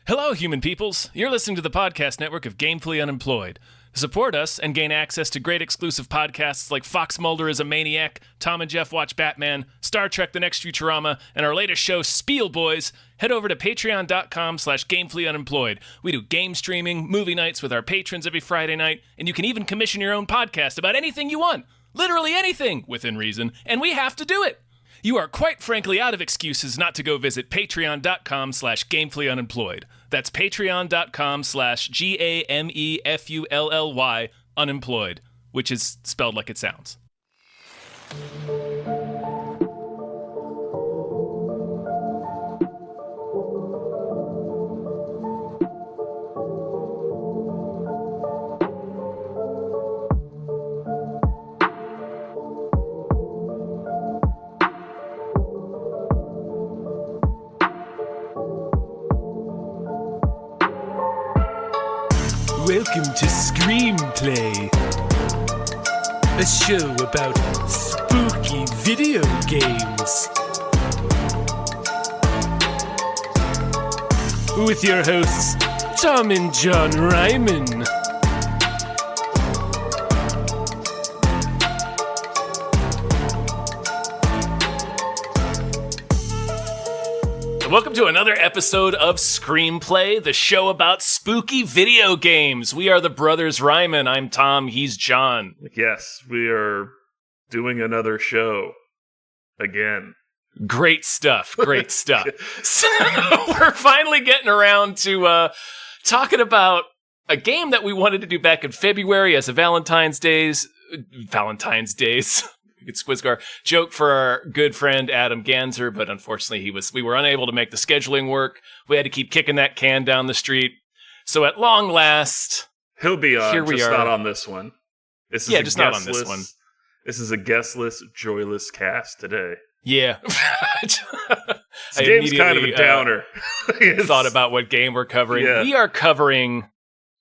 Hello, human peoples. You're listening to the podcast network of Gamefully Unemployed. To support us and gain access to great exclusive podcasts like Fox Mulder is a Maniac, Tom and Jeff Watch Batman, Star Trek The Next Futurama, and our latest show, Spiel Boys, head over to patreon.com/gamefullyunemployed. We do game streaming, movie nights with our patrons every Friday night, and you can even commission your own podcast about anything you want. Literally anything, within reason, and we have to do it. You are quite frankly out of excuses not to go visit patreon.com/gamefullyunemployed. That's patreon.com/GAMEFULLY unemployed, which is spelled like it sounds. Welcome to Screamplay, a show about spooky video games. With your hosts, Tom and John Ryman. Welcome to another episode of Screamplay, the show about spooky video games. We are the brothers Ryman. I'm Tom, he's John. Yes, we are doing another show again. Great stuff, great stuff. So we're finally getting around to talking about a game that we wanted to do back in February as a Valentine's Days. It's Squizgar joke for our good friend Adam Ganser, but unfortunately we were unable to make the scheduling work. We had to keep kicking that can down the street. So at long last, he'll be on. Here we just are. Not on this one. This is just not on this one. This is a guestless, joyless cast today. Yeah, This game's kind of a downer. Thought about what game we're covering. Yeah. We are covering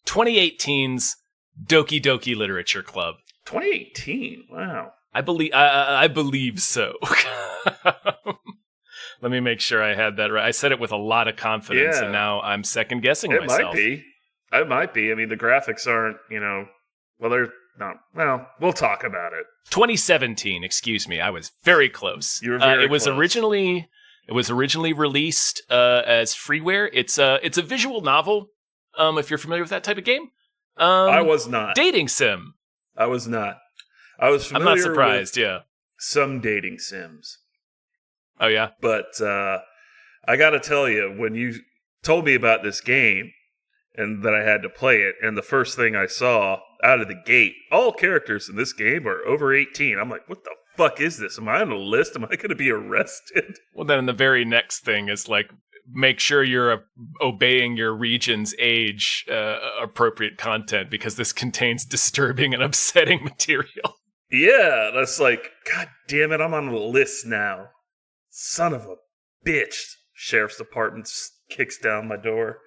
2018's Doki Doki Literature Club. 2018. Wow. I believe so. Let me make sure I had that right. I said it with a lot of confidence, and now I'm second guessing myself. It might be. I mean, the graphics aren't, they're not. Well, we'll talk about it. 2017. Excuse me. I was very close. You were very close. close. It was originally released as freeware. It's a visual novel. If you're familiar with that type of game. I was not. Dating sim. I was not. I was familiar. I'm not surprised. With some dating sims. Oh yeah. But I got to tell you, when you told me about this game and that I had to play it, and the first thing I saw out of the gate, all characters in this game are over 18. I'm like, what the fuck is this? Am I on a list? Am I going to be arrested? Well, then the very next thing is like, make sure you're obeying your region's age appropriate content, because this contains disturbing and upsetting material. Yeah, that's like, God damn it, I'm on a list now. Son of a bitch. Sheriff's Department kicks down my door.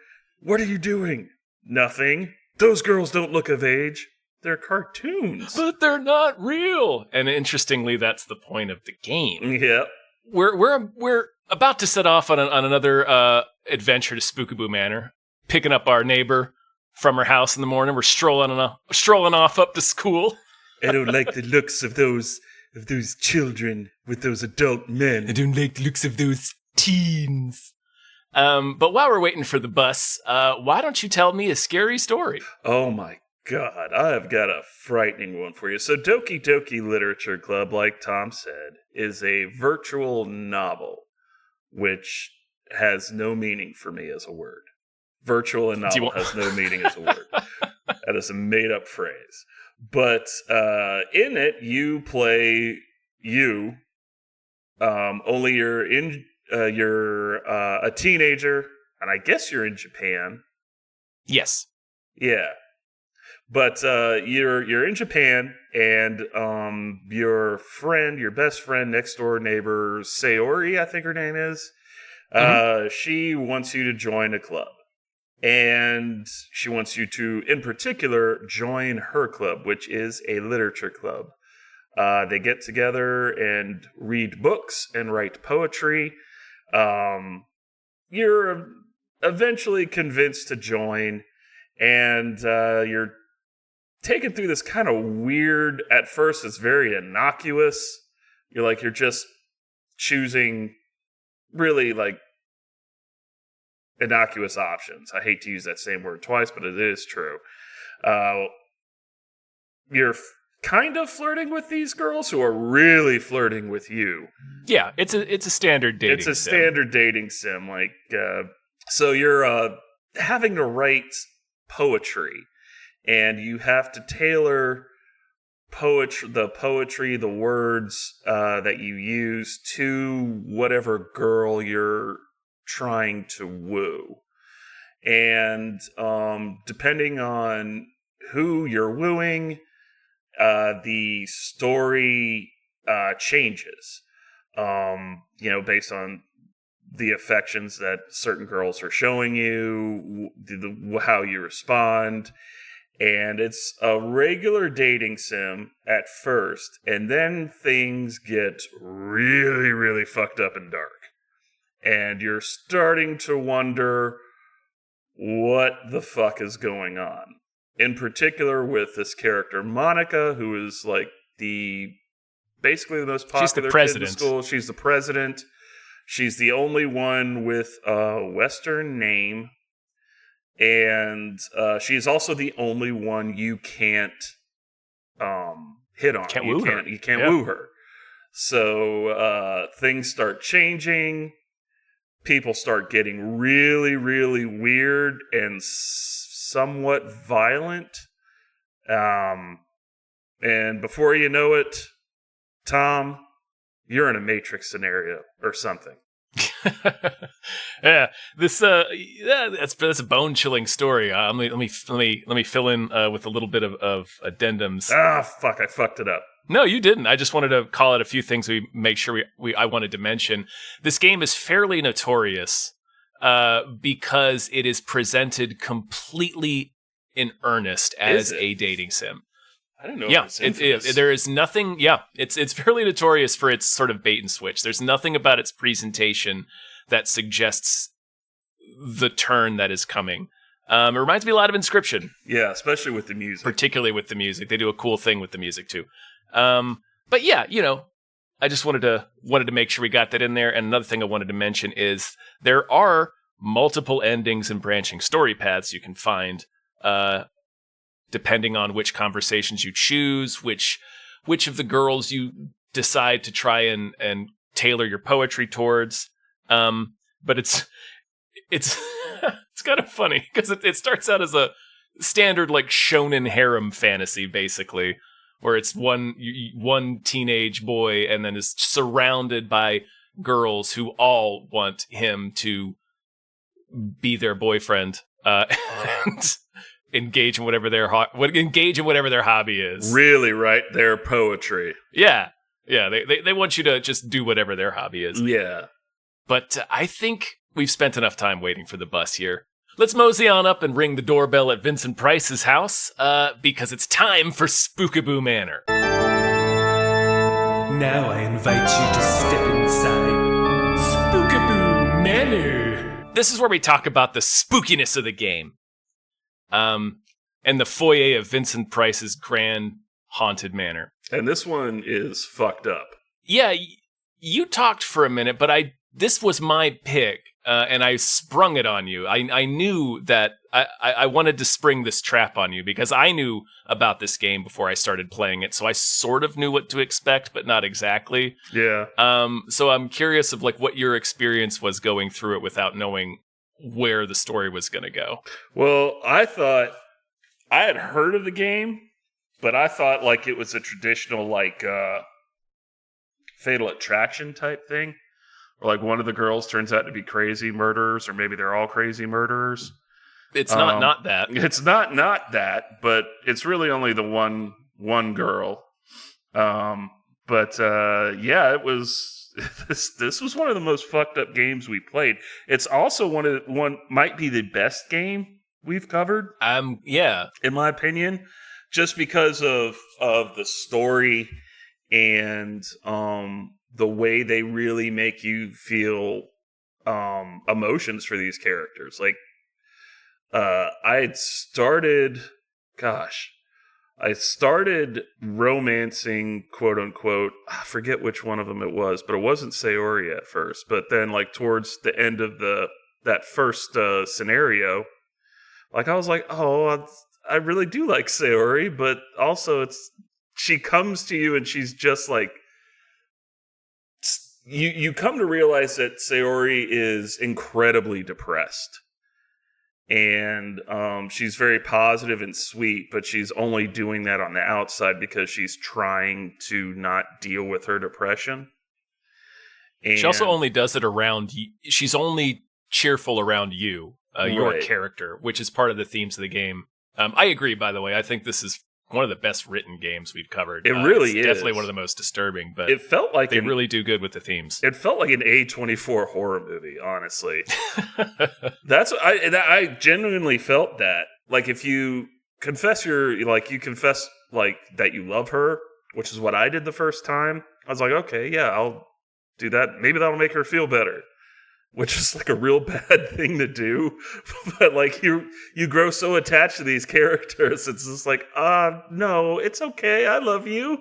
What are you doing? Nothing. Those girls don't look of age. They're cartoons. But they're not real. And interestingly, that's the point of the game. Yeah. We're about to set off on another adventure to Spookaboo Manor, picking up our neighbor from her house in the morning. We're strolling off up to school. I don't like the looks of those children with those adult men. I don't like the looks of those teens. But while we're waiting for the bus, why don't you tell me a scary story? Oh my God, I've got a frightening one for you. So Doki Doki Literature Club, like Tom said, is a virtual novel, which has no meaning for me as a word. Virtual and novel has no meaning as a word. That is a made-up phrase. But in it, you play you. Only you're a teenager, and I guess you're in Japan. Yes. Yeah. But you're in Japan, and your best friend, next door neighbor, Sayori, I think her name is, she wants you to join a club. And she wants you to, in particular, join her club, which is a literature club. They get together and read books and write poetry. You're eventually convinced to join, and you're taken through this kind of weird, at first it's very innocuous. You're just choosing really like innocuous options. I hate to use that same word twice, but it is true. You're kind of flirting with these girls who are really flirting with you. Yeah, it's a standard dating sim. Standard dating sim. So you're having to write poetry, and you have to tailor the words that you use to whatever girl you're trying to woo. And depending on who you're wooing, the story changes, based on the affections that certain girls are showing you, how you respond. And it's a regular dating sim at first, and then things get really, really fucked up and dark. And you're starting to wonder what the fuck is going on. In particular with this character, Monica, who is like basically the most popular kid in the school. She's the president. She's the only one with a Western name. And she's also the only one you can't hit on. You can't woo her. So things start changing. People start getting really, really weird and somewhat violent. And before you know it, Tom, you're in a Matrix scenario or something. Yeah, that's a bone-chilling story. Let me fill in with a little bit of addendums. Fuck! I fucked it up. No, you didn't. I just wanted to call out a few things I wanted to mention. This game is fairly notorious because it is presented completely in earnest as a dating sim. I don't know. Yeah, there is nothing. Yeah, it's fairly notorious for its sort of bait and switch. There's nothing about its presentation that suggests the turn that is coming. It reminds me a lot of Inscription. Yeah, especially with the music. Particularly with the music. They do a cool thing with the music too. But yeah, I just wanted to make sure we got that in there. And another thing I wanted to mention is there are multiple endings and branching story paths you can find, depending on which conversations you choose, which of the girls you decide to try and tailor your poetry towards. But it's it's kind of funny because it starts out as a standard like shonen harem fantasy, basically, where it's one teenage boy and then is surrounded by girls who all want him to be their boyfriend and engage in whatever their hobby is. Really write their poetry. Yeah. They want you to just do whatever their hobby is. Yeah. But I think we've spent enough time waiting for the bus here. Let's mosey on up and ring the doorbell at Vincent Price's house, because it's time for Spookaboo Manor. Now I invite you to step inside Spookaboo Manor. This is where we talk about the spookiness of the game. And the foyer of Vincent Price's grand haunted manor. And this one is fucked up. Yeah, you talked for a minute, but this was my pick, and I sprung it on you. I knew that I wanted to spring this trap on you because I knew about this game before I started playing it, so I sort of knew what to expect, but not exactly. Yeah. So I'm curious of like what your experience was going through it without knowing where the story was going to go. Well, I thought I had heard of the game, but I thought like it was a traditional like Fatal Attraction type thing. Or like one of the girls turns out to be crazy murderers, or maybe they're all crazy murderers. It's not that. It's not that, but it's really only the one girl. Yeah, it was. This was one of the most fucked up games we played. It's also might be the best game we've covered. Yeah, in my opinion, just because of the story and the way they really make you feel emotions for these characters. Like, I started romancing, quote unquote, I forget which one of them it was, but it wasn't Sayori at first. But then, like, towards the end of that first scenario, like, I was like, oh, I really do like Sayori, but also she comes to you and she's just like, you come to realize that Sayori is incredibly depressed. And she's very positive and sweet, but she's only doing that on the outside because she's trying to not deal with her depression. And she also only does it around you. She's only cheerful around you, your Right. character, which is part of the themes of the game. I agree, by the way. I think this is one of the best written games we've covered. It really it's is. definitely one of the most disturbing, but it felt like they really do good with the themes. It felt like an A24 horror movie, honestly. I genuinely felt that. Like, if you confess that you love her, which is what I did the first time, I was like, okay, yeah, I'll do that. Maybe that'll make her feel better. Which is like a real bad thing to do. But like, you grow so attached to these characters, it's just like, no, it's okay. I love you.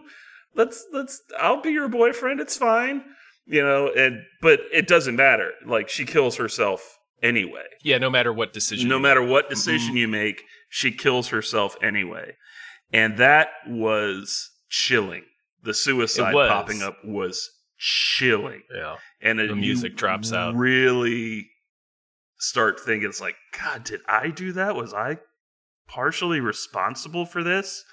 I'll be your boyfriend. It's fine. But it doesn't matter. Like, she kills herself anyway. Yeah, no matter what decision. No matter what decision you make, she kills herself anyway. And that was chilling. The suicide popping up was chilling. Yeah. And the music drops out. Really start thinking, it's like, God, did I do that? Was I partially responsible for this?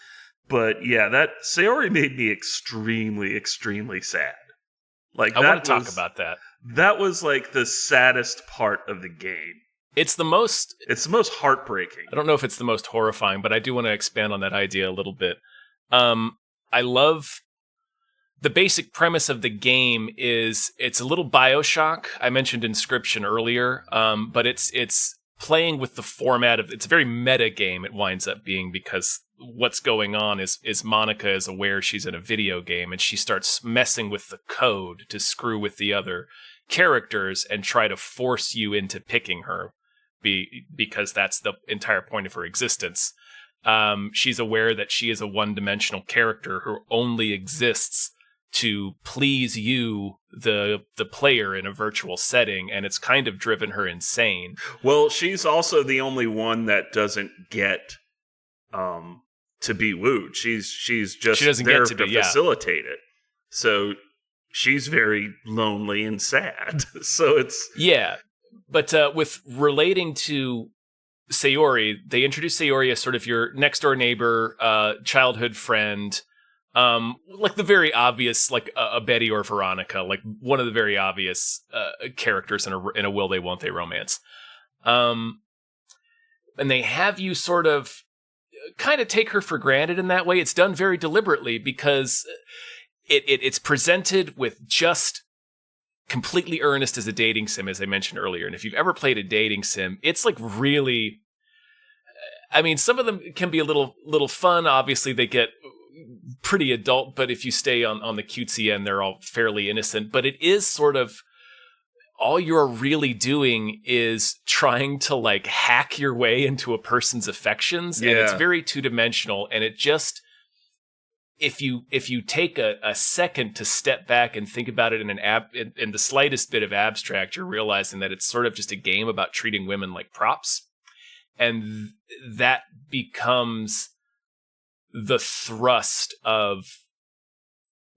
But yeah, that Sayori made me extremely, extremely sad. Like, I want to talk about that. That was like the saddest part of the game. It's the most heartbreaking. I don't know if it's the most horrifying, but I do want to expand on that idea a little bit. I love the basic premise of the game is it's a little BioShock. I mentioned Inscription earlier, but it's playing with the format of, it's a very meta game. It winds up being, because what's going on is Monica is aware she's in a video game and she starts messing with the code to screw with the other characters and try to force you into picking her, because that's the entire point of her existence. She's aware that she is a one-dimensional character who only exists to please you, the player, in a virtual setting, and it's kind of driven her insane. Well, she's also the only one that doesn't get to be wooed. She's just there to facilitate it. So she's very lonely and sad. So it's... Yeah, but with relating to Sayori, they introduce Sayori as sort of your next-door neighbor, childhood friend, like the very obvious, like a Betty or Veronica, like one of the very obvious characters in a will they won't they romance. And they have you sort of kind of take her for granted in that way. It's done very deliberately because it's presented with just completely earnest as a dating sim, as I mentioned earlier. And if you've ever played a dating sim, it's like really, I mean, some of them can be a little fun. Obviously, they get pretty adult, but if you stay on the cutesy end, they're all fairly innocent. But it is sort of, all you're really doing is trying to like hack your way into a person's affections. Yeah. And it's very two-dimensional. And it just, if you take a second to step back and think about it in the slightest bit of abstract, you're realizing that it's sort of just a game about treating women like props. And that becomes the thrust of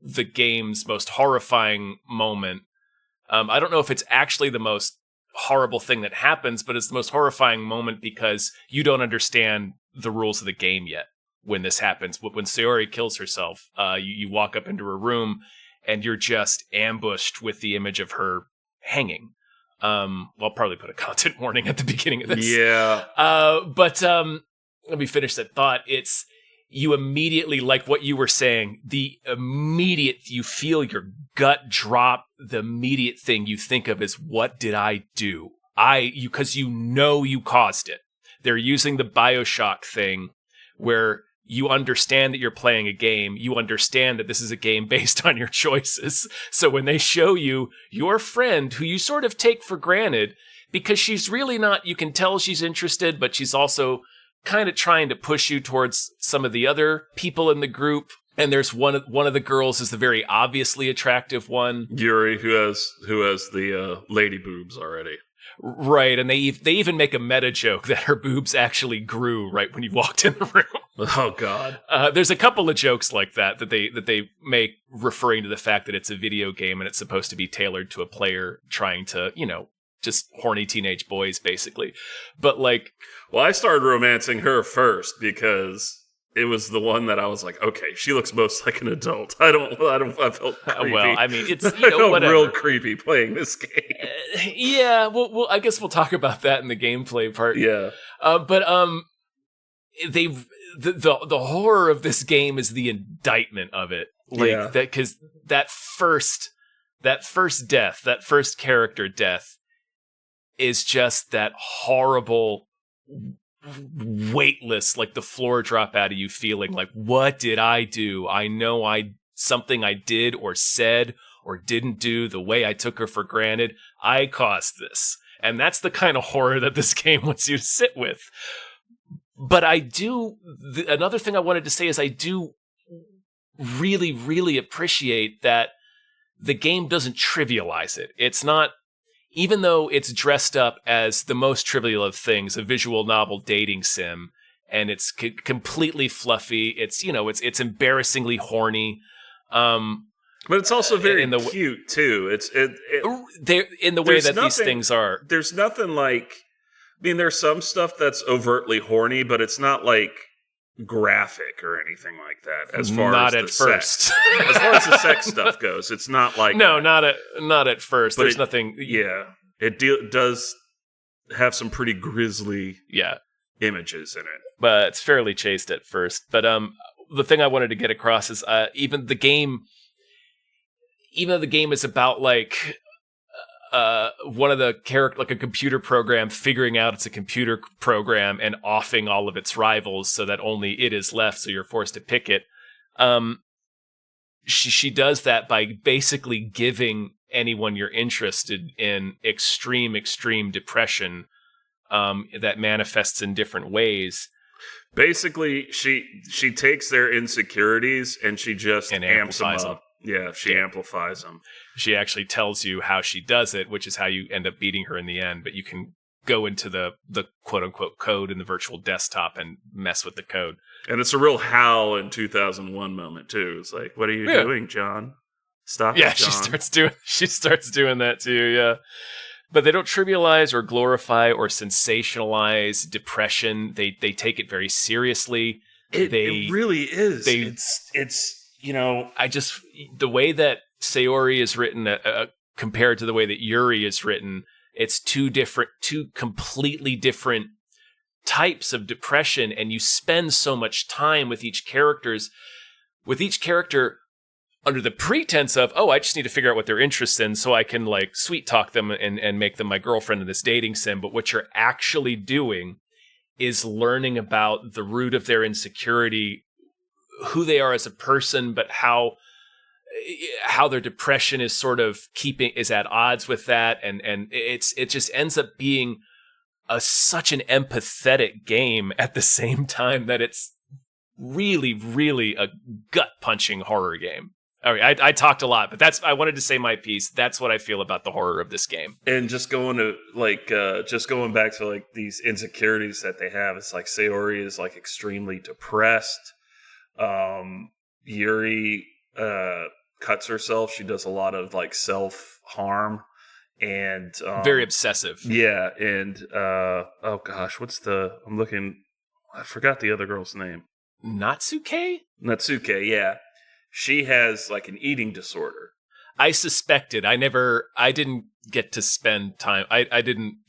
the game's most horrifying moment. I don't know if it's actually the most horrible thing that happens, but it's the most horrifying moment because you don't understand the rules of the game yet when this happens. When Sayori kills herself, you walk up into her room and you're just ambushed with the image of her hanging. I'll probably put a content warning at the beginning of this. Yeah. But let me finish that thought. You immediately, like what you were saying, you feel your gut drop. The immediate thing you think of is, what did I do? Because you know you caused it. They're using the BioShock thing where you understand that you're playing a game. You understand that this is a game based on your choices. So when they show you your friend, who you sort of take for granted, because she's really not, you can tell she's interested, but she's also kind of trying to push you towards some of the other people in the group. And there's one of the girls is the very obviously attractive one, Yuri, who has the lady boobs already. Right, and they even make a meta joke that her boobs actually grew right when you walked in the room. Oh God! There's a couple of jokes like that they make, referring to the fact that it's a video game and it's supposed to be tailored to a player trying to, just horny teenage boys, basically. But like, well, I started romancing her first because it was the one that I was like, okay, she looks most like an adult. I felt creepy. Well, I mean, it's, I felt whatever. Real creepy playing this game. Yeah, well, I guess we'll talk about that in the gameplay part. Yeah. The horror of this game is the indictment of it. Like that, because that first death, that first character death, is just that horrible, weightless, like the floor drop out of you feeling like, what did I do? I know something I did or said or didn't do, the way I took her for granted, I caused this. And that's the kind of horror that this game wants you to sit with. But another thing I wanted to say is I do really, really appreciate that the game doesn't trivialize it. It's not, even though it's dressed up as the most trivial of things, a visual novel dating sim, and it's completely fluffy. It's, it's embarrassingly horny. But it's also very cute too. It's in the way that these things are. There's nothing like, I mean, there's some stuff that's overtly horny, but it's not like graphic or anything like that. As far not as at first, as far as the sex stuff goes, it's not like no, that. not at first. But there's nothing. Yeah, it does have some pretty grisly images in it, but it's fairly chaste at first. But the thing I wanted to get across is even though the game is about like one of the character, like a computer program figuring out it's a computer program and offing all of its rivals so that only it is left, so you're forced to pick it. She does that by basically giving anyone you're interested in extreme depression that manifests in different ways. Basically, she takes their insecurities and she just amps them up. Yeah, she amplifies them. She actually tells you how she does it, which is how you end up beating her in the end. But you can go into the quote-unquote code in the virtual desktop and mess with the code. And it's a real HAL in 2001 moment, too. It's like, what are you doing, John? Stop it, John. She starts doing that, too, yeah. But they don't trivialize or glorify or sensationalize depression. They take it very seriously. It really is. It's the way that Sayori is written compared to the way that Yuri is written, it's two completely different types of depression, and you spend so much time with each character under the pretense of, I just need to figure out what they're interested in so I can like sweet talk them and make them my girlfriend in this dating sim. But what you're actually doing is learning about the root of their insecurity, who they are as a person, but how their depression is sort of is at odds with that, and it just ends up being such an empathetic game at the same time that it's really, really a gut-punching horror game. All right, I talked a lot, but I wanted to say my piece. That's what I feel about the horror of this game. And just going back to like these insecurities that they have, it's like Sayori is like extremely depressed. Yuri cuts herself. She does a lot of like self-harm and very obsessive. Yeah, and oh gosh, I forgot the other girl's name. Natsuke, yeah. She has like an eating disorder. I suspected. I didn't get to spend time.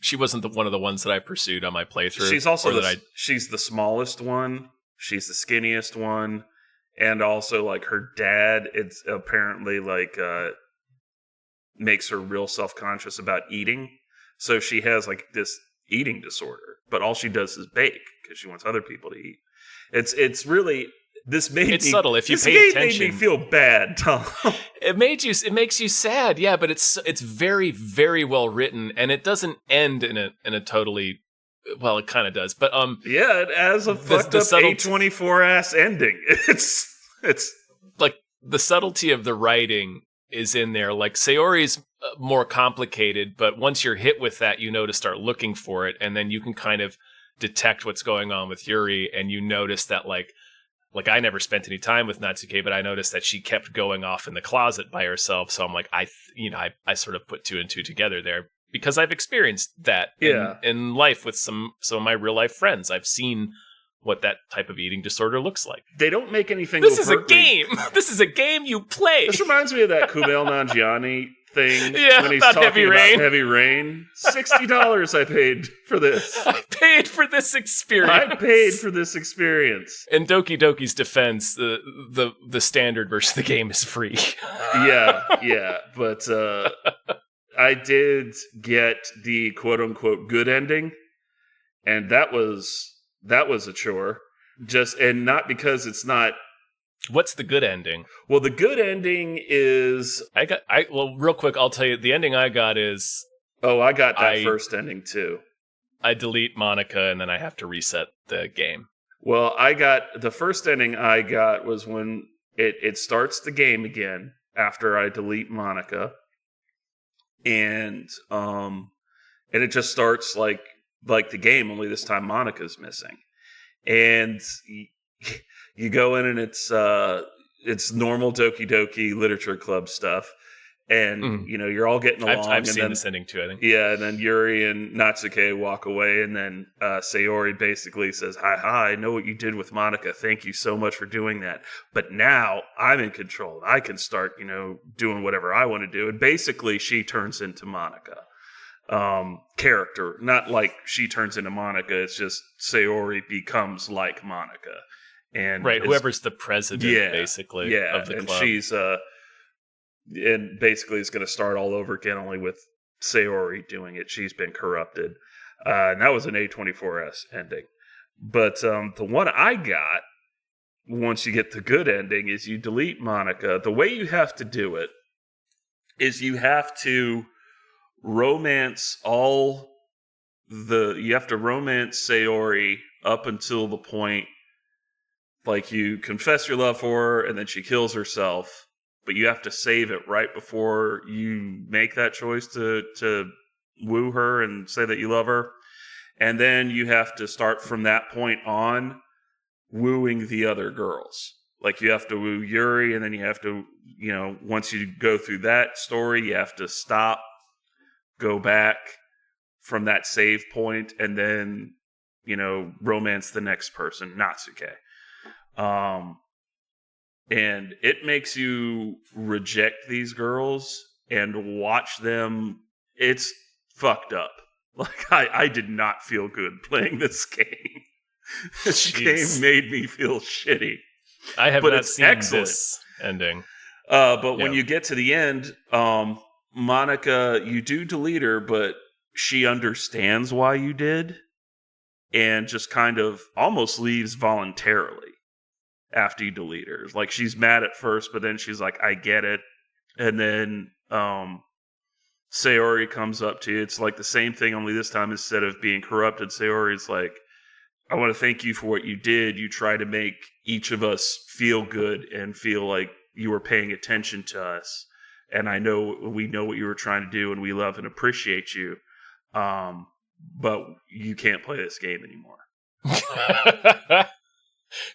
She wasn't one of the ones that I pursued on my playthrough. She's also she's the smallest one. She's the skinniest one. And also, like, her dad, it's apparently, like, makes her real self-conscious about eating. So she has, like, this eating disorder, but all she does is bake because she wants other people to eat. It's really it's subtle. If you this pay game attention, made me feel bad, Tom. it makes you sad, yeah, but it's very, very well written, and it doesn't end in a totally, well, it kind of does, but yeah, it has a fucked up A24 ass ending. It's like the subtlety of the writing is in there. Like Sayori's more complicated, but once you're hit with that, you know to start looking for it, and then you can kind of detect what's going on with Yuri, and you notice that like I never spent any time with Natsuke, but I noticed that she kept going off in the closet by herself. So I'm like, I sort of put 2 and 2 together there because I've experienced that in life with some of my real life friends. I've seen what that type of eating disorder looks like. They don't make anything. This is a game. This is a game you play. This reminds me of that Kumail Nanjiani thing. Yeah, when he's about talking Heavy Rain. about Heavy Rain. $60 I paid for this. I paid for this experience. I paid for this experience. In Doki Doki's defense, the standard version of the game is free. yeah, but I did get the quote unquote good ending, and that was a chore. And not because it's not. What's the good ending? Well, the good ending is real quick, I'll tell you the ending I got is I got that first ending too. I delete Monica and then I have to reset the game. Well, I got the first ending I got was when it starts the game again after I delete Monica, and it just starts like the game, only this time Monica's missing, and you go in and it's normal Doki Doki Literature Club stuff, and you're all getting along. I've seen this ending too, I think. Yeah, and then Yuri and Natsuke walk away, and then Sayori basically says, "Hi, I know what you did with Monica. Thank you so much for doing that. But now I'm in control. I can start, doing whatever I want to do." And basically, she turns into Monica. Character, not like she turns into Monica. It's just Sayori becomes like Monica. And right, whoever's the president, basically, of the club. And she's and basically is going to start all over again, only with Sayori doing it. She's been corrupted, and that was an A24S ending. But the one I got, once you get the good ending, is you delete Monica. The way you have to do it is you have to romance you have to romance Sayori up until the point. Like, you confess your love for her, and then she kills herself, but you have to save it right before you make that choice to woo her and say that you love her. And then you have to start from that point on wooing the other girls. Like, you have to woo Yuri, and then you have to, once you go through that story, you have to stop, go back from that save point, and then, romance the next person, Natsuke. And it makes you reject these girls and watch them. It's fucked up. Like, I did not feel good playing this game. This game made me feel shitty. I have not seen this ending. But when you get to the end, Monica, you do delete her, but she understands why you did, and just kind of almost leaves voluntarily after you delete her. Like, she's mad at first, but then she's like, I get it. And then Sayori comes up to you. It's like the same thing, only this time instead of being corrupted, Sayori's like, I want to thank you for what you did. You try to make each of us feel good and feel like you were paying attention to us. And we know what you were trying to do, and we love and appreciate you. But you can't play this game anymore.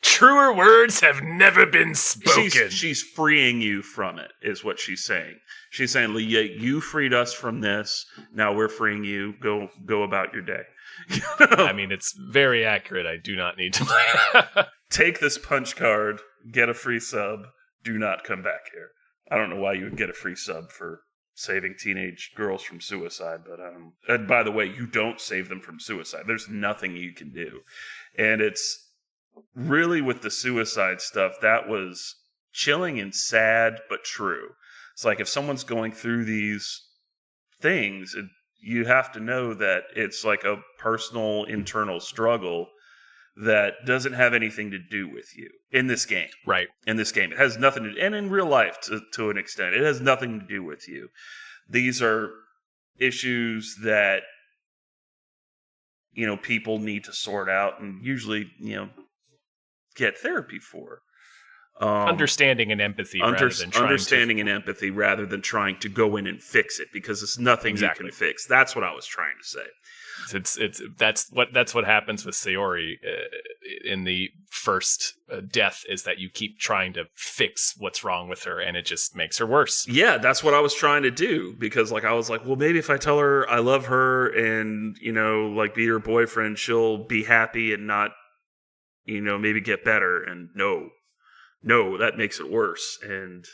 Truer words have never been spoken. She's freeing you from it, is what she's saying. She's saying, you freed us from this. Now we're freeing you. Go about your day. I mean, it's very accurate. I do not need to play. Take this punch card. Get a free sub. Do not come back here. I don't know why you would get a free sub for saving teenage girls from suicide, but and by the way, you don't save them from suicide. There's nothing you can do. And it's really, with the suicide stuff, that was chilling and sad, but true. It's like, if someone's going through these things, you have to know that it's like a personal internal struggle that doesn't have anything to do with you in this game. Right. In this game. It has nothing to, and in real life to an extent, it has nothing to do with you. These are issues that, people need to sort out and usually, get therapy for. Understanding and empathy rather than trying to go in and fix it, because it's nothing you can fix. That's what I was trying to say. That's what happens with Sayori in the first death, is that you keep trying to fix what's wrong with her, and it just makes her worse. Yeah, that's what I was trying to do, because I was like, well, maybe if I tell her I love her and be her boyfriend, she'll be happy and not maybe get better. And no, that makes it worse. And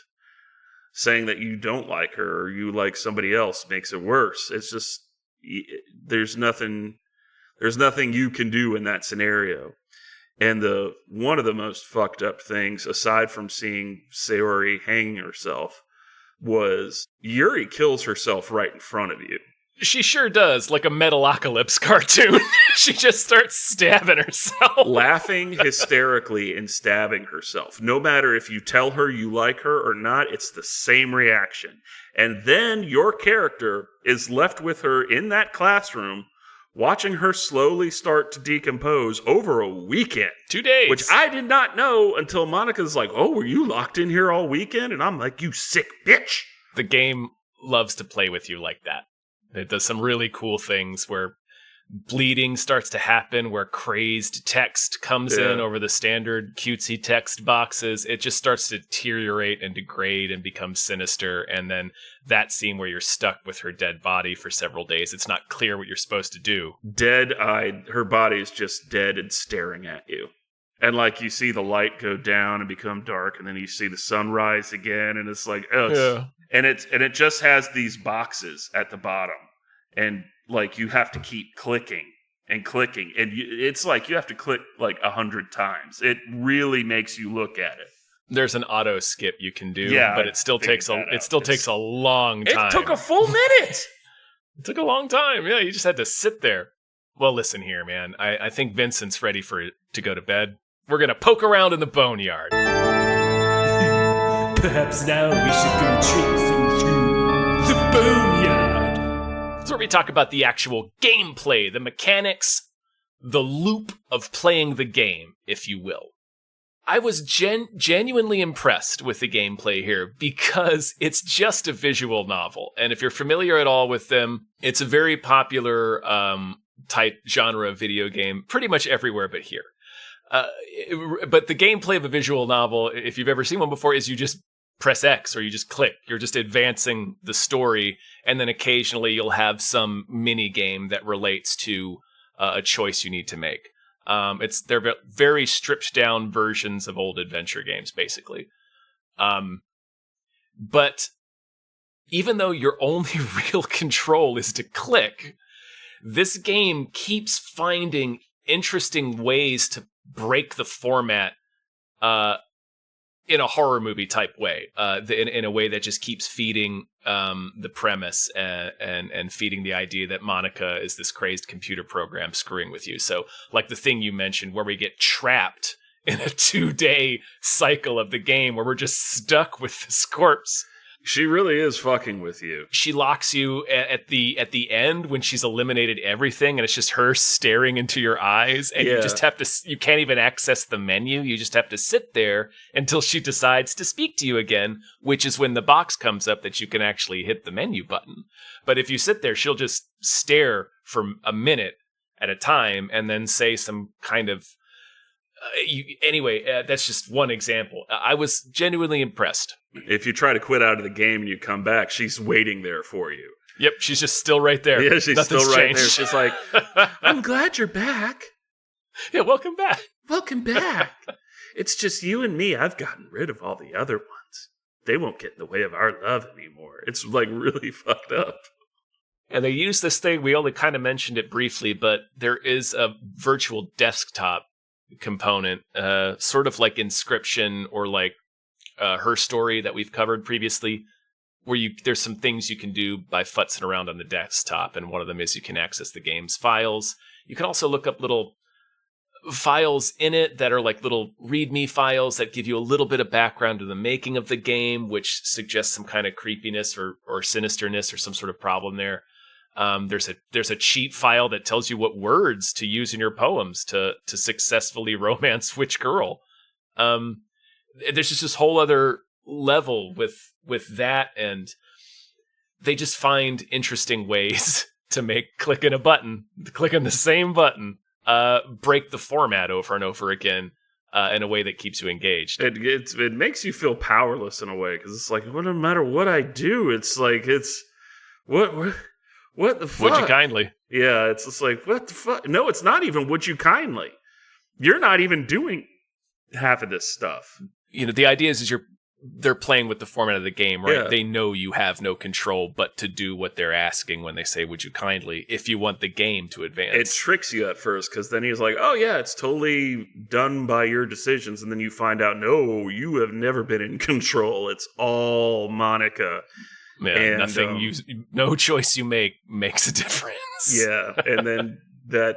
saying that you don't like her or you like somebody else makes it worse. It's just, there's nothing you can do in that scenario. And one of the most fucked up things, aside from seeing Sayori hanging herself, was Yuri kills herself right in front of you. She sure does, like a Metalocalypse cartoon. She just starts stabbing herself. Laughing hysterically and stabbing herself. No matter if you tell her you like her or not, it's the same reaction. And then your character is left with her in that classroom, watching her slowly start to decompose over a weekend. 2 days. Which I did not know until Monica's like, oh, were you locked in here all weekend? And I'm like, you sick bitch. The game loves to play with you like that. It does some really cool things where bleeding starts to happen, where crazed text comes in over the standard cutesy text boxes. It just starts to deteriorate and degrade and become sinister. And then that scene where you're stuck with her dead body for several days, it's not clear what you're supposed to do. Dead-eyed, her body's just dead and staring at you. And you see the light go down and become dark, and then you see the sun rise again, and it's like, And it just has these boxes at the bottom, and you have to keep clicking and clicking, and it's like you have to click 100 times. It really makes you look at it. There's an auto skip you can do, but it still takes a long time. It took a full minute. It took a long time. Yeah, you just had to sit there. Well, listen here, man. I think Vincent's ready to go to bed. We're gonna poke around in the boneyard. Perhaps now we should go traipsing through the boneyard. That's where we talk about the actual gameplay, the mechanics, the loop of playing the game, if you will. I was genuinely impressed with the gameplay here because it's just a visual novel. And if you're familiar at all with them, it's a very popular type genre of video game pretty much everywhere but here. But the gameplay of a visual novel, if you've ever seen one before, is you just press X or you just click. You're just advancing the story, and then occasionally you'll have some mini game that relates to a choice you need to make. They're very stripped down versions of old adventure games, basically. But even though your only real control is to click, this game keeps finding interesting ways to break the format in a horror movie type way, in a way that just keeps feeding the premise and feeding the idea that Monica is this crazed computer program screwing with you. So like the thing you mentioned where we get trapped in a 2-day cycle of the game where we're just stuck with this corpse. She really is fucking with you. She locks you at the end when she's eliminated everything, and it's just her staring into your eyes, and you just have to. You can't even access the menu. You just have to sit there until she decides to speak to you again, which is when the box comes up that you can actually hit the menu button. But if you sit there, she'll just stare for a minute at a time, and then say some kind of. Anyway, that's just one example. I was genuinely impressed. If you try to quit out of the game and you come back, she's waiting there for you. Yep, she's just still right there. Yeah, she's Nothing's still right changed. there. She's like, I'm glad you're back. Yeah, welcome back. Welcome back. It's just you and me. I've gotten rid of all the other ones. They won't get in the way of our love anymore. It's really fucked up. And they use this thing, we only kind of mentioned it briefly, but there is a virtual desktop component, sort of like Inscription or like Her Story that we've covered previously. there's some things you can do by futzing around on the desktop, and one of them is you can access the game's files. You can also look up little files in it that are like little README files that give you a little bit of background to the making of the game, which suggests some kind of creepiness or sinisterness or some sort of problem there. There's a cheat file that tells you what words to use in your poems to successfully romance which girl. There's just this whole other level with that, and they just find interesting ways to make clicking the same button, break the format over and over again in a way that keeps you engaged. It makes you feel powerless in a way, because it's like, no matter what I do, it's like, what the fuck? Would you kindly? Yeah, it's just like, what the fuck? No, it's not even would you kindly. You're not even doing half of this stuff. The idea is they're playing with the format of the game, right? Yeah. They know you have no control but to do what they're asking when they say, would you kindly, if you want the game to advance. It tricks you at first, because then he's like, oh yeah, it's totally done by your decisions. And then you find out, no, you have never been in control. It's all Monica. Yeah, and no choice you make makes a difference. Yeah, and then that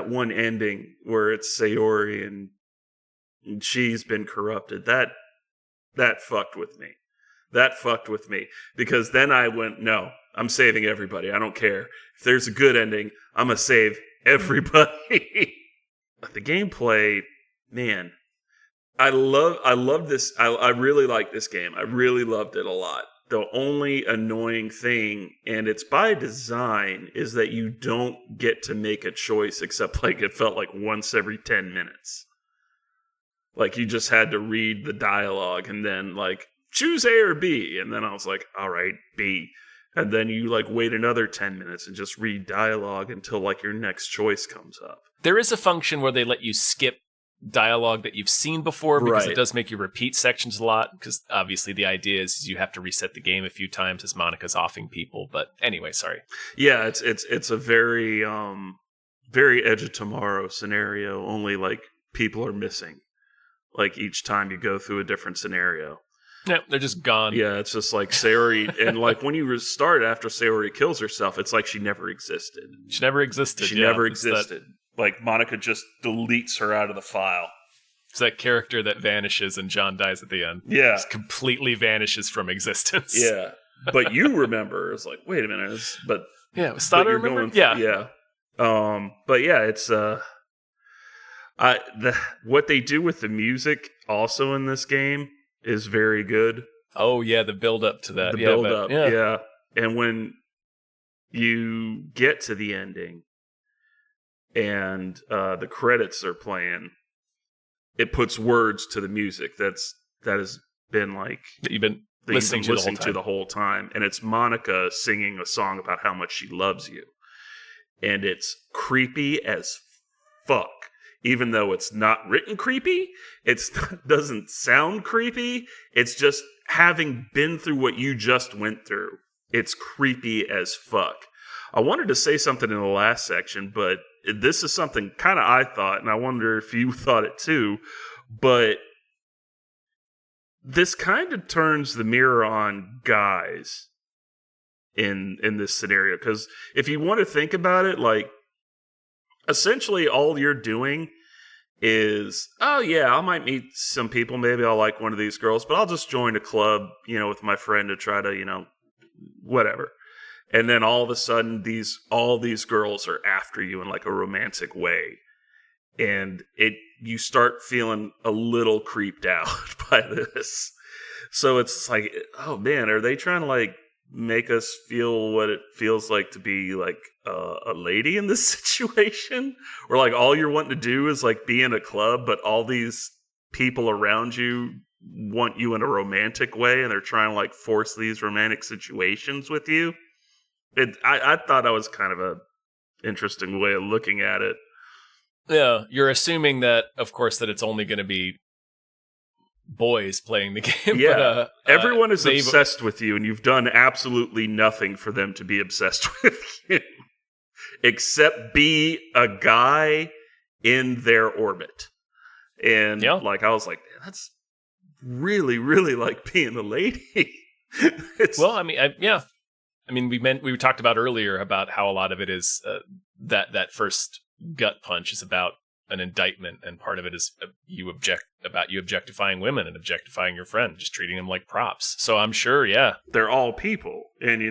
one ending where it's Sayori and she's been corrupted. That fucked with me. That fucked with me. Because then I went, no, I'm saving everybody. I don't care. If there's a good ending, I'm going to save everybody. The gameplay, man, I love this. I really like this game. I really loved it a lot. The only annoying thing, and it's by design, is that you don't get to make a choice except like it felt like once every 10 minutes. Like you just had to read the dialogue and then like choose A or B. And then I was like, all right, B. And then you like wait another 10 minutes and just read dialogue until like your next choice comes up. There is a function where they let you skip dialogue that you've seen before, because Right. It does make you repeat sections a lot, because obviously the idea is you have to reset the game a few times as Monica's offing people. But anyway, sorry. Yeah, it's a very very Edge of Tomorrow scenario, only like people are missing. Like each time you go through a different scenario. No, they're just gone. Yeah, it's just like Sayori, and like when you restart after Sayori kills herself, it's like she never existed. She never existed. She never existed. Like Monica just deletes her out of the file. It's that character that vanishes and John dies at the end. Yeah. Just completely vanishes from existence. Yeah. But you remember, it's like, wait a minute. But yeah, was Stada remember? Yeah. But yeah, it's what they do with the music also in this game is very good. Oh yeah, the build up to that. The build up, yeah. And when you get to the ending and the credits are playing, it puts words to the music that has been like that you've been listening to the whole time. And it's Monica singing a song about how much she loves you. And it's creepy as fuck. Even though it's not written creepy, it doesn't sound creepy. It's just having been through what you just went through. It's creepy as fuck. I wanted to say something in the last section, but this is something kind of I thought, and I wonder if you thought it too. But this kind of turns the mirror on guys in this scenario. Because if you want to think about it, like, essentially all you're doing is, oh yeah, I might meet some people. Maybe I'll like one of these girls, but I'll just join a club, with my friend to try to, whatever. And then all of a sudden, all these girls are after you in like a romantic way. And you start feeling a little creeped out by this. So it's like, oh man, are they trying to like make us feel what it feels like to be like a lady in this situation, where like all you're wanting to do is like be in a club, but all these people around you want you in a romantic way, and they're trying to like force these romantic situations with you. I thought that was kind of a interesting way of looking at it. Yeah, you're assuming that, of course, that it's only going to be boys playing the game. Yeah, but, everyone is obsessed with you, and you've done absolutely nothing for them to be obsessed with you, except be a guy in their orbit. And like I was like, man, that's really, really like being a lady. Well, I mean, yeah. I mean, we talked about earlier about how a lot of it is that first gut punch is about an indictment, and part of it is you objectifying women and objectifying your friend, just treating them like props. So I'm sure, yeah, they're all people, and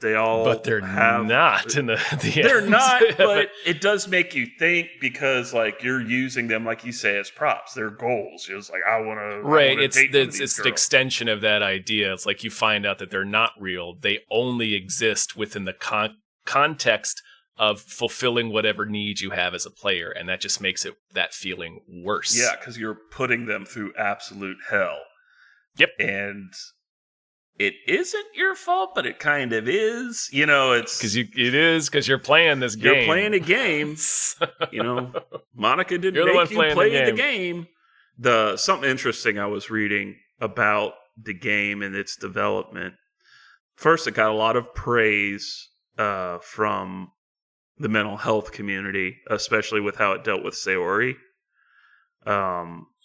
but they're not in the they're end. not, but it does make you think, because like you're using them, like you say, as props. They're goals. It's like, I want to, right? It's an extension of that idea. It's like you find out that they're not real. They only exist within the context of fulfilling whatever needs you have as a player, and that just makes that feeling worse. Yeah, because you're putting them through absolute hell. Yep. And it isn't your fault, but it kind of is. It's because you're playing this game. You're playing a game. Monica didn't You're the one make you playing play the game. Something interesting I was reading about the game and its development. First, it got a lot of praise from the mental health community, especially with how it dealt with Sayori,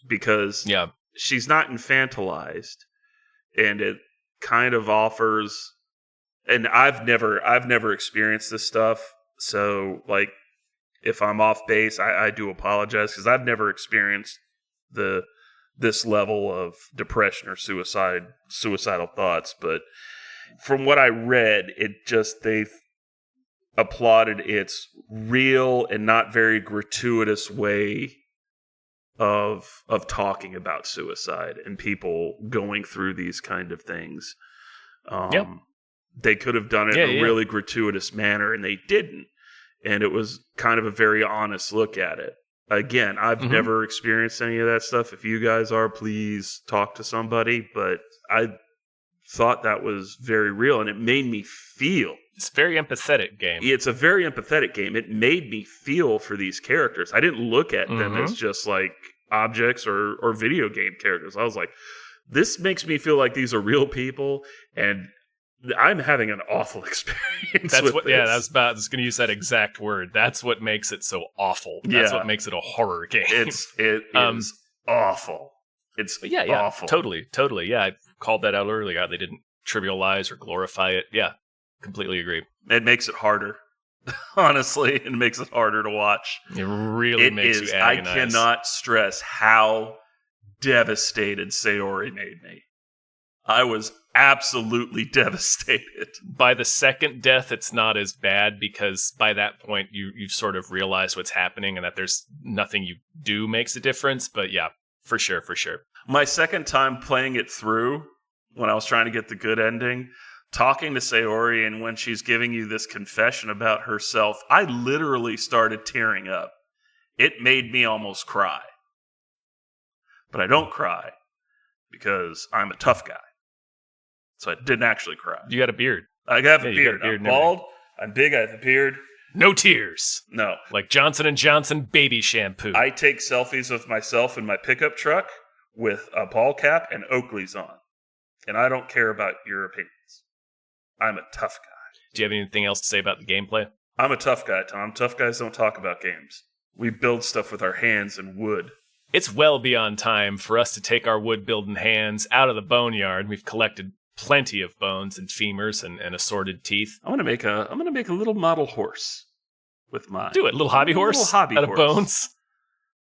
because she's not infantilized, and it kind of offers. And I've never experienced this stuff, so like if I'm off base, I do apologize, because I've never experienced this level of depression or suicidal thoughts. But from what I read, they've applauded its real and not very gratuitous way of talking about suicide and people going through these kind of things. They could have done it in a really gratuitous manner, and they didn't. And it was kind of a very honest look at it. Again, I've never experienced any of that stuff. If you guys are, please talk to somebody. But I thought that was very real, and it made me feel. It's a very empathetic game. It's a very empathetic game. It made me feel for these characters. I didn't look at them as just like objects or video game characters. I was like, this makes me feel like these are real people, and I'm having an awful experience. That's with what. this. Yeah, I was going to use that exact word. That's what makes it so awful. That's what makes it a horror game. It is awful. It's awful. Totally. Yeah, I called that out earlier. They didn't trivialize or glorify it. Yeah, completely agree. It makes it harder. Honestly, it makes it harder to watch. It really makes you agonize. I cannot stress how devastated Sayori made me. I was absolutely devastated. By the second death, it's not as bad, because by that point, you've sort of realized what's happening and that there's nothing you do makes a difference. But yeah, for sure. My second time playing it through, when I was trying to get the good ending, talking to Sayori, and when she's giving you this confession about herself, I literally started tearing up. It made me almost cry. But I don't cry because I'm a tough guy. So I didn't actually cry. You got a beard. I have a beard. I'm bald. I'm big. I have a beard. No tears. No. Like Johnson & Johnson baby shampoo. I take selfies of myself in my pickup truck with a ball cap and Oakley's on. And I don't care about your opinions. I'm a tough guy. Do you have anything else to say about the gameplay? I'm a tough guy, Tom. Tough guys don't talk about games. We build stuff with our hands and wood. It's well beyond time for us to take our wood-building hands out of the boneyard. We've collected plenty of bones and femurs and assorted teeth. I'm gonna make a little model horse with mine. Do it, little hobby horse. Little hobby out horse. Of bones.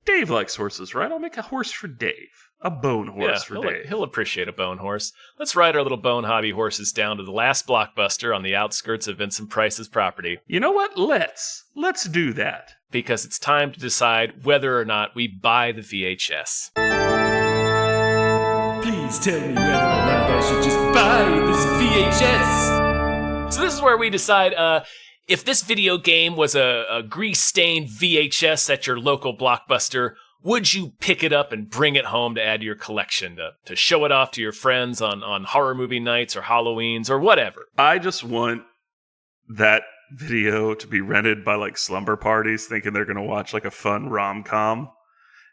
Dave likes horses, right? I'll make a horse for Dave. A bone horse for Dave. He'll appreciate a bone horse. Let's ride our little bone hobby horses down to the last Blockbuster on the outskirts of Vincent Price's property. You know what? Let's do that. Because it's time to decide whether or not we buy the VHS. Please tell me whether or not I should just buy this VHS. So this is where we decide if this video game was a grease-stained VHS at your local Blockbuster, would you pick it up and bring it home to add to your collection, to show it off to your friends on horror movie nights or Halloweens or whatever? I just want that video to be rented by like slumber parties thinking they're going to watch like a fun rom-com.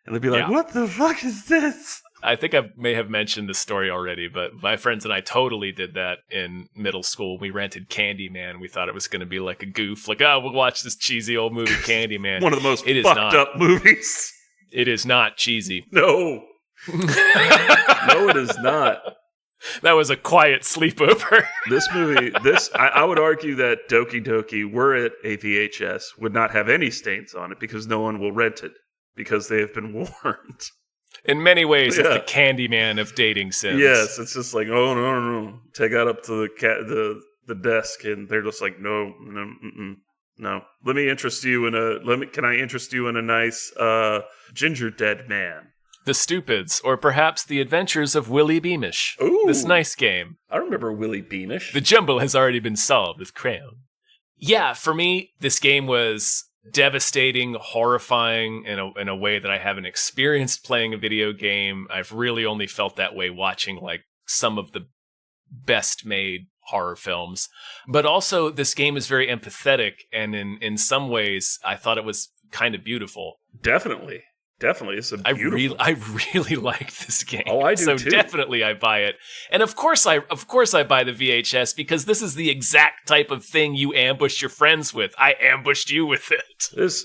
And they'd be like, What the fuck is this? I think I may have mentioned this story already, but my friends and I totally did that in middle school. We rented Candyman. We thought it was going to be like a goof. Like, we'll watch this cheesy old movie Candyman. One of the most fucked up movies. It is not cheesy. No. No, it is not. That was a quiet sleepover. This movie, I would argue that Doki Doki, were it a VHS, would not have any stains on it because no one will rent it because they have been warned. In many ways, it's the Candyman of dating sims. Yes, it's just like, oh, no. Take that up to the desk, and they're just like, no. Let me interest you can I interest you in a nice ginger dead man? The Stupids, or perhaps The Adventures of Willie Beamish. Ooh. This nice game. I remember Willie Beamish. The jumble has already been solved with crayon. Yeah, for me, this game was devastating, horrifying in a way that I haven't experienced playing a video game. I've really only felt that way watching like some of the best made horror films. But also, this game is very empathetic, and in some ways, I thought it was kind of beautiful. Definitely. It's a beautiful. I really like this game. Oh, I do so too. Definitely I buy it. And of course I buy the VHS because this is the exact type of thing you ambush your friends with. I ambushed you with it. This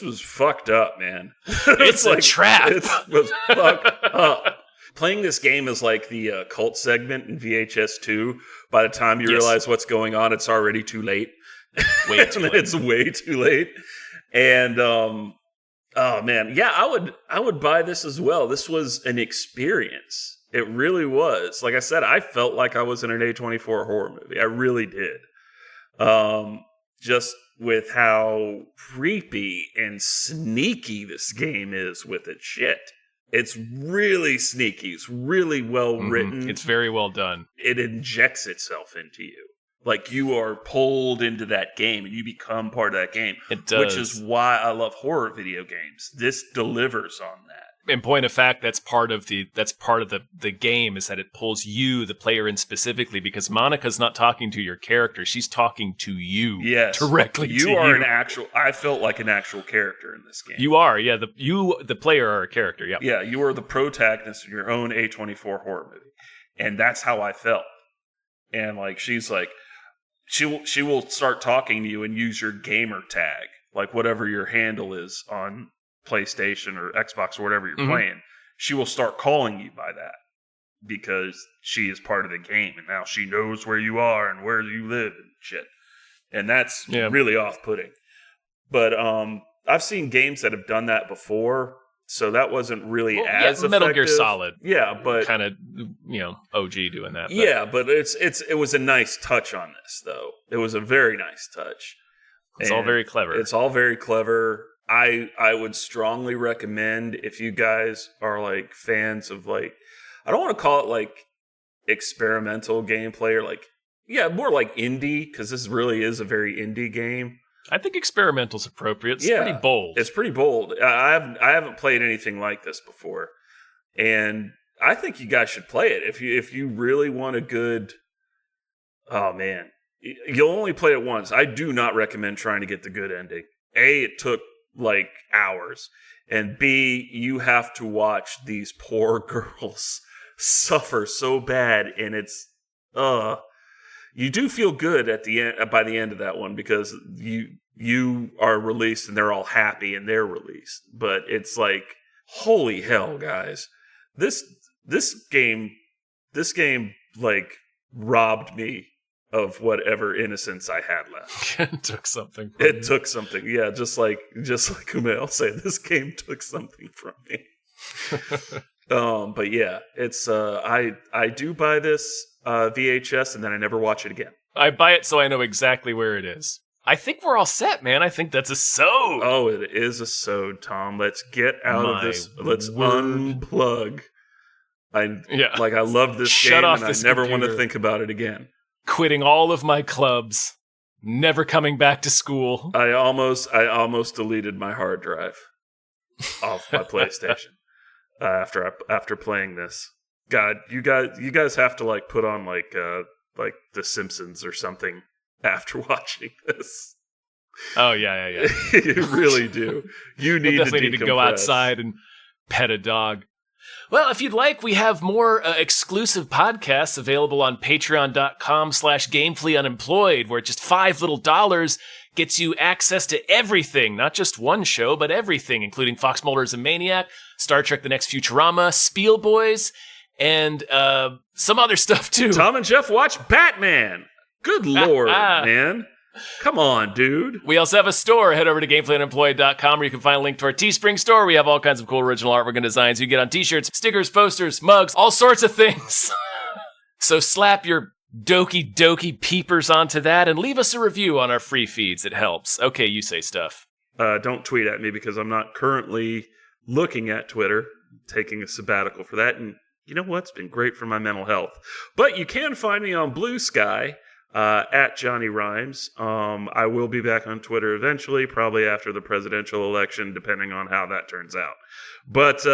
was fucked up, man. It's a trap. It was fucked up. Playing this game is like the cult segment in VHS 2. By the time you realize what's going on, it's already too late. Way too late. It's way too late. And oh man, yeah, I would buy this as well. This was an experience. It really was. Like I said, I felt like I was in an A24 horror movie. I really did. Just with how creepy and sneaky this game is with its shit. It's really sneaky. It's really well written. It's very well done. It injects itself into you. Like you are pulled into that game and you become part of that game. It does. Which is why I love horror video games. This delivers on that. In point of fact, that's part of the game is that it pulls you, the player, in specifically because Monica's not talking to your character; she's talking to you, directly. You are an actual. I felt like an actual character in this game. You are, yeah. The player, are a character. Yeah, yeah. You are the protagonist in your own A24 horror movie, and that's how I felt. And like, she's like, she will start talking to you and use your gamer tag, like whatever your handle is on PlayStation or Xbox or whatever you're playing. She will start calling you by that because she is part of the game and now she knows where you are and where you live and shit. And that's really off-putting. But I've seen games that have done that before, so that wasn't really as effective. Metal Gear Solid. Yeah, but kind of, OG doing that. But. Yeah, but it was a nice touch on this though. It was a very nice touch. It's all very clever. It's all very clever. I would strongly recommend if you guys are like fans of like, I don't want to call it like experimental gameplay or like, more like indie, because this really is a very indie game. I think experimental's appropriate. It's pretty bold. It's pretty bold. I haven't played anything like this before, and I think you guys should play it if you really want a good. Oh man, you'll only play it once. I do not recommend trying to get the good ending. A, it took like hours, and B, you have to watch these poor girls suffer so bad, and it's you do feel good at the end by the end of that one because you are released and they're all happy and they're released. But it's like, holy hell, guys. This game like robbed me of whatever innocence I had left. It took something from It took something. Yeah, just like Kumail said, this game took something from me. But yeah, it's I do buy this VHS and then I never watch it again. I buy it so I know exactly where it is. I think we're all set, man. I think that's a sode. Oh, it is a sode, Tom. Let's get out of this. Let's unplug. I love this game and I never want to think about it again. Quitting all of my clubs, never coming back to school. I almost deleted my hard drive off my PlayStation after playing this. God, you guys have to like put on like The Simpsons or something after watching this. Oh yeah. You really do. You need definitely need to go outside and pet a dog. Well, if you'd like, we have more exclusive podcasts available on patreon.com/gamefullyunemployed, where just $5 gets you access to everything, not just one show, but everything, including Fox Mulder is a Maniac, Star Trek The Next Futurama, Spiel Boys, and some other stuff too. Tom and Jeff watch Batman. Good lord, man. Come on, dude. We also have a store. Head over to gameplayunemployed.com where you can find a link to our Teespring store. We have all kinds of cool original artwork and designs you get on t-shirts, stickers, posters, mugs, all sorts of things. So slap your Doki peepers onto that and leave us a review on our free feeds. It helps. Okay, you say stuff. Don't tweet at me because I'm not currently looking at Twitter, taking a sabbatical for that. And you know what? It's been great for my mental health. But you can find me on Blue Sky. At Johnny Rhymes. I will be back on Twitter eventually, probably after the presidential election, depending on how that turns out. But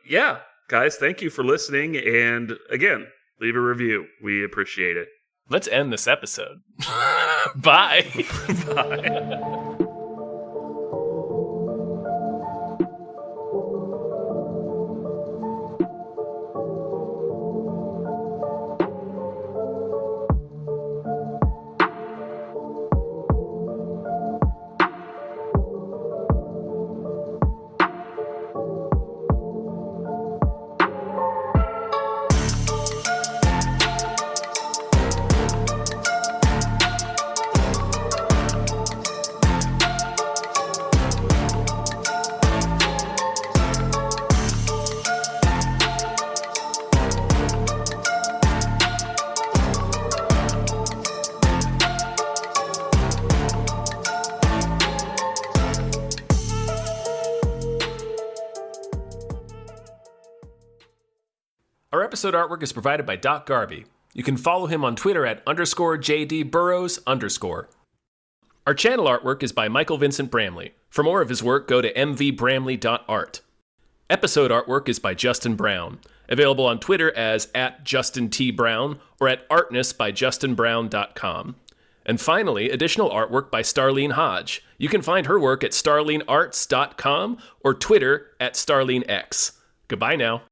yeah, guys, thank you for listening. And again, leave a review. We appreciate it. Let's end this episode. Bye. Bye. Our episode artwork is provided by Doc Garby. You can follow him on Twitter at _JDBurrows_. Our channel artwork is by Michael Vincent Bramley. For more of his work, go to mvbramley.art. Episode artwork is by Justin Brown. Available on Twitter as @JustinTBrown or at artnessbyjustinbrown.com. And finally, additional artwork by Starlene Hodge. You can find her work at starlenearts.com or Twitter at StarleneX. Goodbye now.